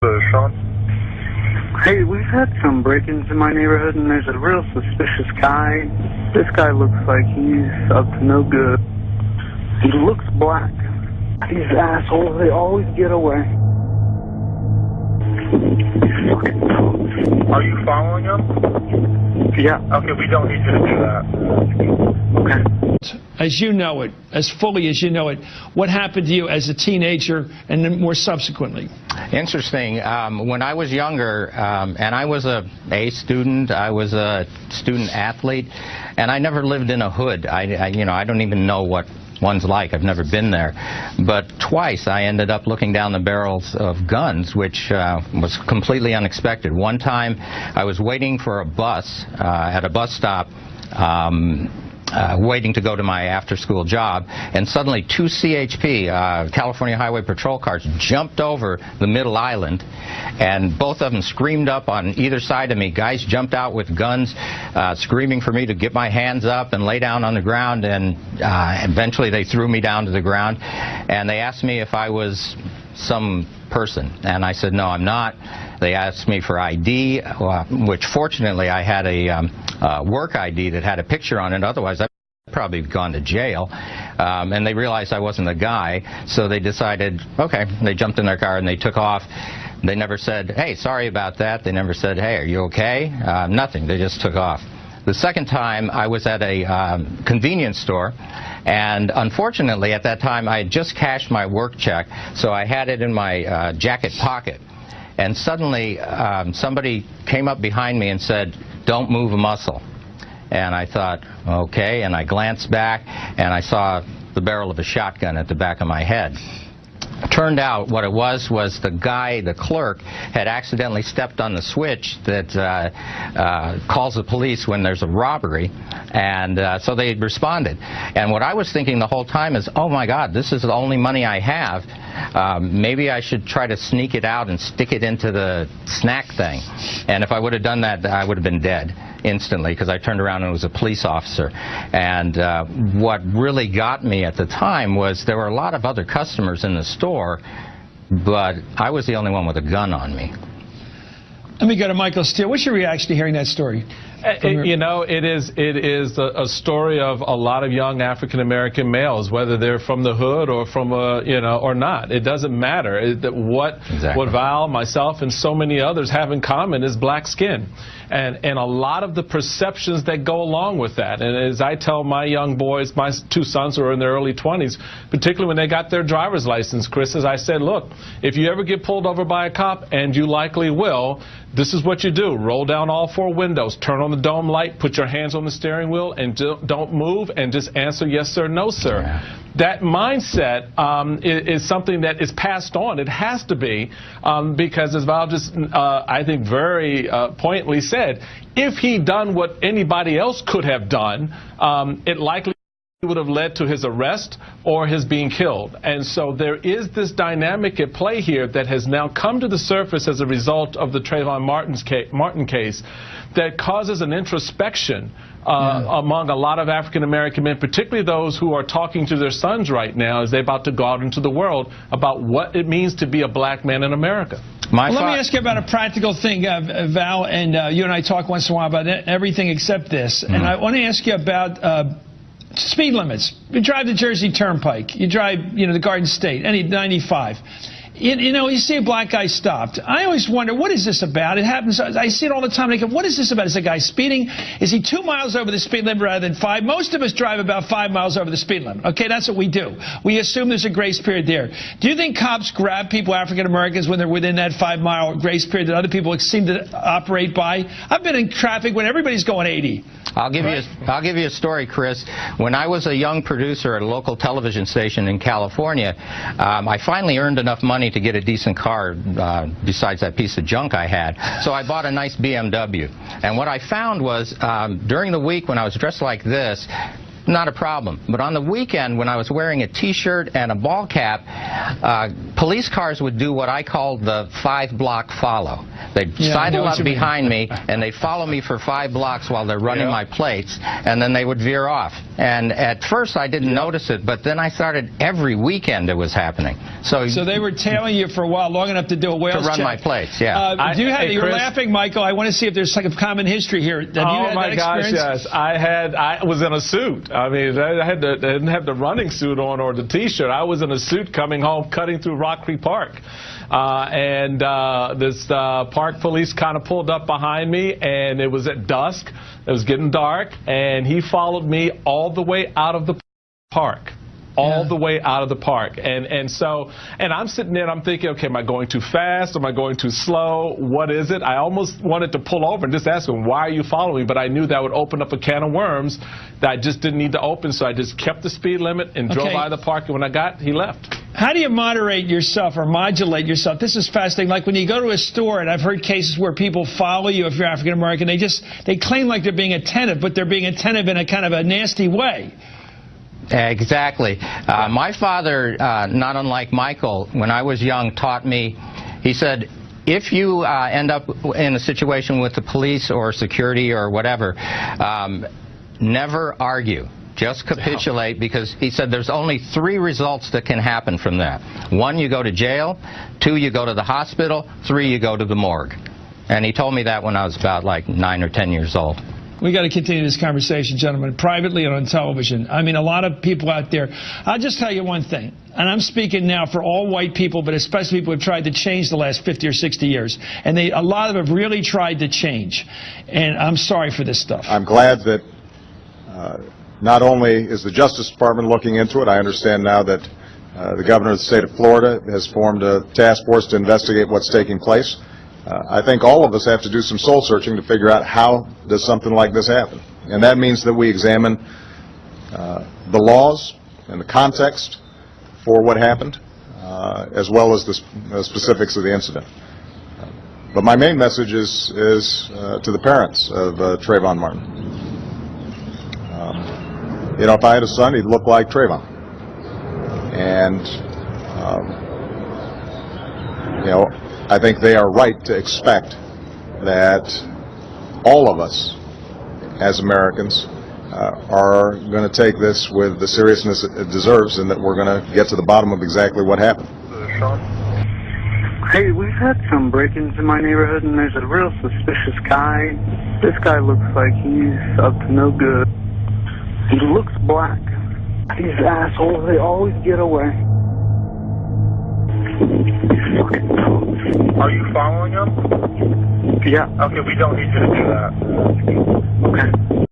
Sean? Hey, we've had some break-ins in my neighborhood, and there's a real suspicious guy. This guy looks like he's up to no good. He looks black. These assholes, they always get away. These fucking dogs. Are you following him? Yeah. Okay, we don't need you to do that. Okay. As you know it, as fully as you know it, what happened to you as a teenager and then more subsequently? Interesting. When I was younger, and I was a student, I was a student athlete, and I never lived in a hood. I don't even know what one's like. I've never been there. But twice I ended up looking down the barrels of guns, which was completely unexpected. One time I was waiting for a bus at a bus stop, waiting to go to my after-school job, and suddenly two CHP, California Highway Patrol cars, jumped over the middle island, and both of them screamed up on either side of me. Guys jumped out with guns, screaming for me to get my hands up and lay down on the ground, and eventually they threw me down to the ground, and they asked me if I was some person, and I said, no, I'm not. They asked me for ID, which fortunately I had a work ID that had a picture on it, otherwise I'd probably gone to jail. And they realized I wasn't the guy, so they decided, okay, they jumped in their car and they took off. They never said, hey, sorry about that. They never said, hey, are you okay? Nothing. They just took off. The second time I was at a convenience store, and unfortunately at that time I had just cashed my work check, so I had it in my jacket pocket. And suddenly somebody came up behind me and said, don't move a muscle. And I thought, okay, and I glanced back and I saw the barrel of a shotgun at the back of my head. Turned out what it was the guy, the clerk, had accidentally stepped on the switch that calls the police when there's a robbery, and so they responded. And what I was thinking the whole time is, oh my God, this is the only money I have. Maybe I should try to sneak it out and stick it into the snack thing. And if I would have done that, I would have been dead instantly, because I turned around and it was a police officer. And what really got me at the time was there were a lot of other customers in the store, but I was the only one with a gun on me. Let me go to Michael Steele. What's your reaction to hearing that story? You know, it is a story of a lot of young African-American males, whether they're from the hood or from or not. It doesn't matter. What Val, myself, and so many others have in common is black skin, and a lot of the perceptions that go along with that. And as I tell my young boys, my two sons who are in their early 20s, particularly when they got their driver's license, Chris, as I said, look, if you ever get pulled over by a cop, and you likely will, this is what you do. Roll down all four windows, turn on the dome light, put your hands on the steering wheel, and don't move, and just answer yes sir, no sir. Yeah. That mindset is something that is passed on. It has to be, because as Val just, I think, very pointedly said, if he'd done what anybody else could have done, it likely would have led to his arrest or his being killed. And so there is this dynamic at play here that has now come to the surface as a result of the Trayvon Martin case that causes an introspection among a lot of African-American men, particularly those who are talking to their sons right now as they're about to go out into the world about what it means to be a black man in America. Well, let me ask you about a practical thing, Val, and you and I talk once in a while about everything except this. And I want to ask you about speed limits. You drive the Jersey Turnpike. You drive, the Garden State, 95. You see a black guy stopped. I always wonder, what is this about? It happens. I see it all the time. And I go, what is this about? Is the guy speeding? Is he 2 miles over the speed limit rather than 5? Most of us drive about 5 miles over the speed limit. Okay, that's what we do. We assume there's a grace period there. Do you think cops grab people, African Americans, when they're within that 5-mile grace period that other people seem to operate by? I've been in traffic when everybody's going 80. I'll give you a story, Chris. When I was a young producer at a local television station in California, I finally earned enough money to get a decent car besides that piece of junk I had. So I bought a nice BMW. And what I found was during the week when I was dressed like this, not a problem. But on the weekend, when I was wearing a T-shirt and a ball cap, police cars would do what I called the 5-block follow. They'd sidle up behind me, and they'd follow me for 5 blocks while they're running my plates, and then they would veer off. And at first, I didn't notice it, but then I started every weekend it was happening. So they were tailing you for a while, long enough to do a whales check. To run my plates, yeah. You're laughing, Michael. I want to see if there's like a common history here. Have you had my that gosh, experience? yes. I was in a suit. I mean, I didn't have the running suit on or the T-shirt. I was in a suit coming home, cutting through Rock Creek Park. This park police kind of pulled up behind me, and it was at dusk. It was getting dark, and he followed me all the way out of the park. All the way out of the park. And I'm sitting there and I'm thinking, okay, am I going too fast? Am I going too slow? What is it? I almost wanted to pull over and just ask him, why are you following me? But I knew that would open up a can of worms that I just didn't need to open, so I just kept the speed limit and drove by the park, and when he left. How do you moderate yourself or modulate yourself? This is fascinating. Like when you go to a store, and I've heard cases where people follow you if you're African American, they claim like they're being attentive, but they're being attentive in a kind of a nasty way. Exactly. My father, not unlike Michael, when I was young, taught me, he said, if you end up in a situation with the police or security or whatever, never argue. Just capitulate, because he said there's only 3 results that can happen from that. 1, you go to jail. 2, you go to the hospital. 3, you go to the morgue. And he told me that when I was about like 9 or 10 years old. We got to continue this conversation, gentlemen, privately and on television. I mean, a lot of people out there. I'll just tell you one thing, and I'm speaking now for all white people, but especially people who have tried to change the last 50 or 60 years. And a lot of them have really tried to change. And I'm sorry for this stuff. I'm glad that not only is the Justice Department looking into it, I understand now that the governor of the state of Florida has formed a task force to investigate what's taking place. I think all of us have to do some soul searching to figure out how does something like this happen. And that means that we examine the laws and the context for what happened, as well as the specifics of the incident. But my main message is to the parents of Trayvon Martin. You know, if I had a son, he'd look like Trayvon. And, you know, I think they are right to expect that all of us as Americans are going to take this with the seriousness it deserves, and that we're going to get to the bottom of exactly what happened. Hey, we've had some break-ins in my neighborhood, and there's a real suspicious guy. This guy looks like he's up to no good. He looks black. These assholes, they always get away. Are you following him? Yeah. Okay, we don't need you to do that. Okay.